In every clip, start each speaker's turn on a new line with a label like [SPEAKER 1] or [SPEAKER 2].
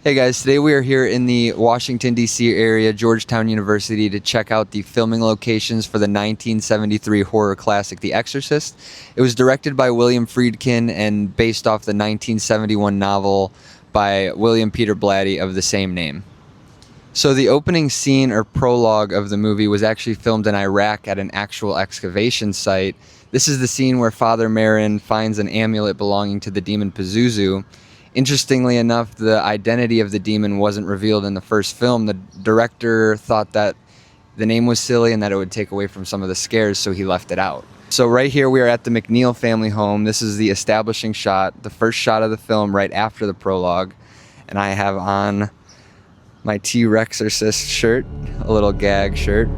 [SPEAKER 1] Hey guys, today we are here in the Washington, D.C. area, Georgetown University, to check out the filming locations for the 1973 horror classic, The Exorcist. It was directed by William Friedkin and based off the 1971 novel by William Peter Blatty of the same name. So the opening scene or prologue of the movie was actually filmed in Iraq at an actual excavation site. This is the scene where Father Merrin finds an amulet belonging to the demon Pazuzu. Interestingly enough, the identity of the demon wasn't revealed in the first film. The director thought that the name was silly and that it would take away from some of the scares, so he left it out. So right here we are at the McNeil family home. This is the establishing shot, the first shot of the film right after the prologue. And I have on my Exorcist shirt, a little gag shirt.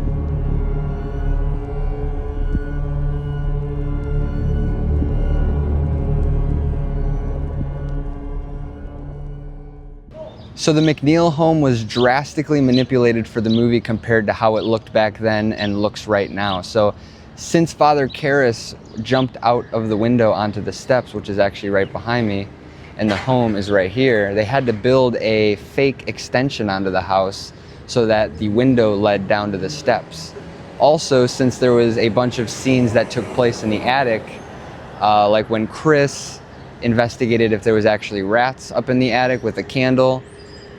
[SPEAKER 1] So the McNeil home was drastically manipulated for the movie compared to how it looked back then and looks right now. So since Father Karras jumped out of the window onto the steps, which is actually right behind me, and the home is right here, they had to build a fake extension onto the house so that the window led down to the steps. Also, since there was a bunch of scenes that took place in the attic, like when Chris investigated if there was actually rats up in the attic with a candle,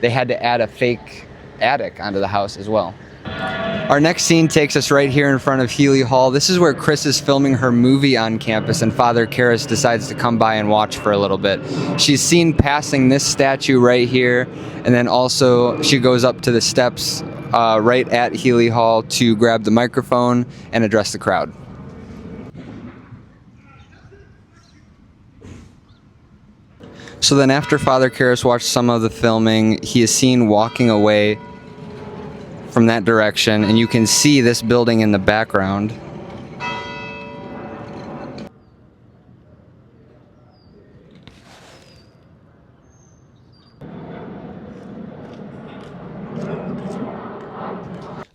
[SPEAKER 1] they had to add a fake attic onto the house as well. Our next scene takes us right here in front of Healy Hall. This is where Chris is filming her movie on campus and Father Karras decides to come by and watch for a little bit. She's seen passing this statue right here, and then also she goes up to the steps right at Healy Hall to grab the microphone and address the crowd. So then after Father Karras watched some of the filming, he is seen walking away from that direction, and you can see this building in the background.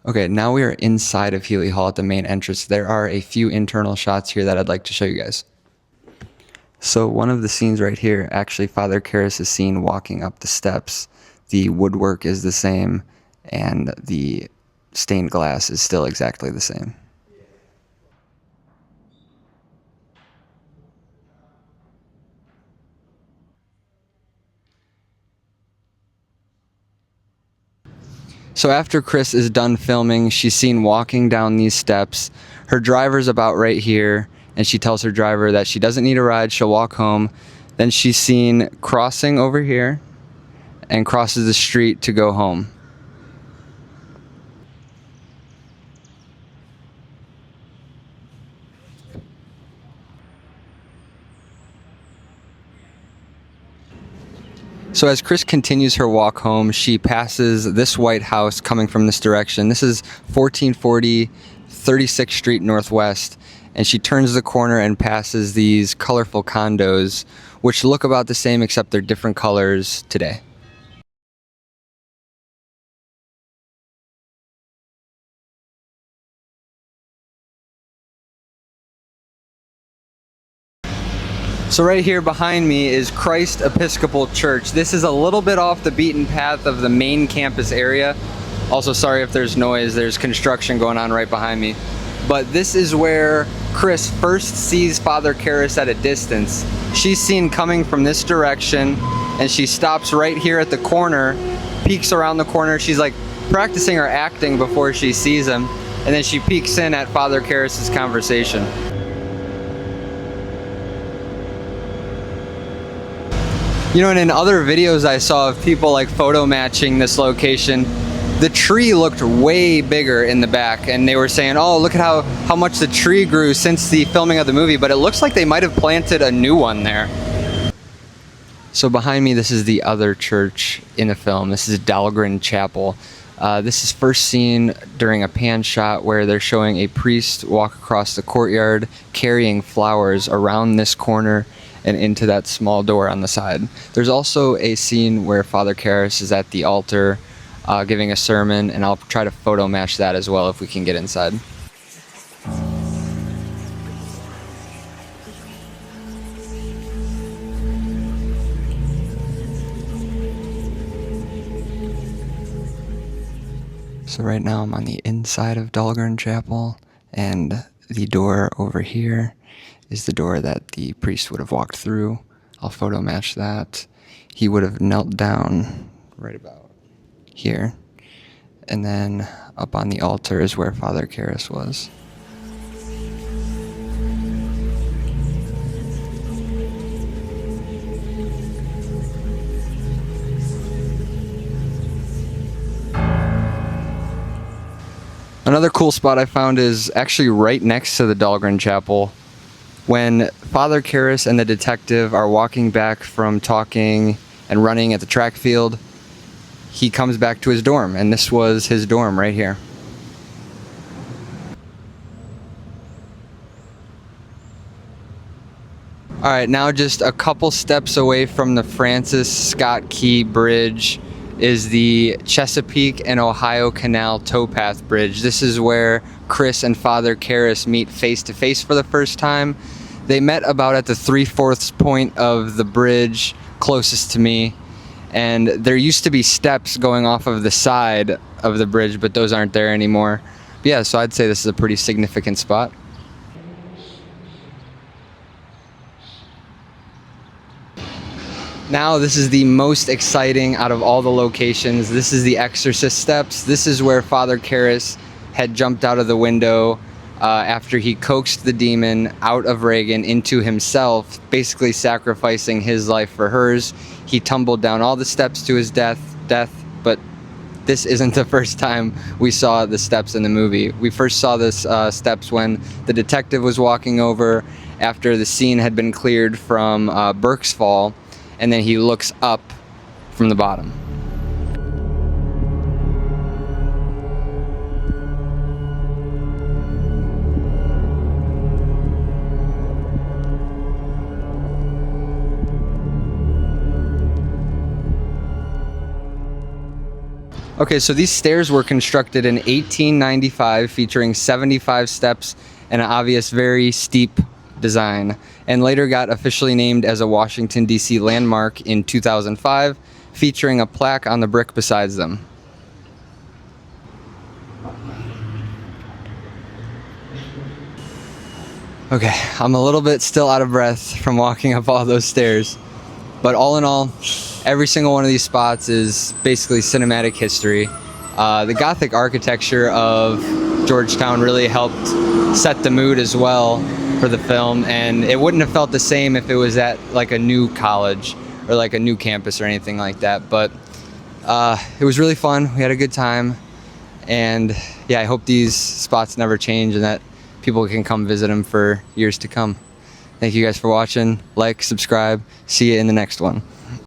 [SPEAKER 1] Okay, now we are inside of Healy Hall at the main entrance. There are a few internal shots here that I'd like to show you guys. So one of the scenes right here, actually Father Karras is seen walking up the steps. The woodwork is the same, and the stained glass is still exactly the same. So after Chris is done filming, she's seen walking down these steps. Her driver's about right here, and she tells her driver that she doesn't need a ride, she'll walk home. Then she's seen crossing over here and crosses the street to go home. So as Chris continues her walk home, she passes this white house coming from this direction. This is 1440 36th Street Northwest, and she turns the corner and passes these colorful condos, which look about the same except they're different colors today. So right here behind me is Christ Episcopal Church. This is a little bit off the beaten path of the main campus area. Also, sorry if there's noise, there's construction going on right behind me. But this is where Chris first sees Father Karras at a distance. She's seen coming from this direction, and she stops right here at the corner, peeks around the corner. She's like practicing her acting before she sees him, and then she peeks in at Father Karras' conversation. You know, and in other videos I saw of people like photo matching this location, the tree looked way bigger in the back, and they were saying, oh, look at how much the tree grew since the filming of the movie, but it looks like they might have planted a new one there. So behind me, this is the other church in the film. This is Dahlgren Chapel. This is first seen during a pan shot where they're showing a priest walk across the courtyard carrying flowers around this corner and into that small door on the side. There's also a scene where Father Karras is at the altar giving a sermon, and I'll try to photo match that as well if we can get inside. So right now I'm on the inside of Dahlgren Chapel, and the door over here is the door that the priest would have walked through. I'll photo match that. He would have knelt down right about here. And then up on the altar is where Father Karras was. Another cool spot I found is actually right next to the Dahlgren Chapel. When Father Karras and the detective are walking back from talking and running at the track field, he comes back to his dorm, and this was his dorm right here. All right, now just a couple steps away from the Francis Scott Key Bridge is the Chesapeake and Ohio Canal Towpath Bridge. This is where Chris and Father Karras meet face to face for the first time. They met about at the 3/4 point of the bridge closest to me, and there used to be steps going off of the side of the bridge, but those aren't there anymore. But yeah, so I'd say this is a pretty significant spot. Now this is the most exciting out of all the locations. This is the Exorcist steps. This is where Father Karras had jumped out of the window after he coaxed the demon out of Reagan into himself, basically sacrificing his life for hers. He tumbled down all the steps to his death, but this isn't the first time we saw the steps in the movie. We first saw this steps when the detective was walking over after the scene had been cleared from Burke's fall, and then he looks up from the bottom. Okay, so these stairs were constructed in 1895, featuring 75 steps and an obvious very steep design, and later got officially named as a Washington, D.C. landmark in 2005, featuring a plaque on the brick besides them. Okay, I'm a little bit still out of breath from walking up all those stairs, but all in all, every single one of these spots is basically cinematic history. The Gothic architecture of Georgetown really helped set the mood as well for the film, and it wouldn't have felt the same if it was at like a new college or like a new campus or anything like that. But it was really fun. We had a good time, and yeah, I hope these spots never change and that people can come visit them for years to come. Thank you guys for watching. Like, subscribe. See you in the next one.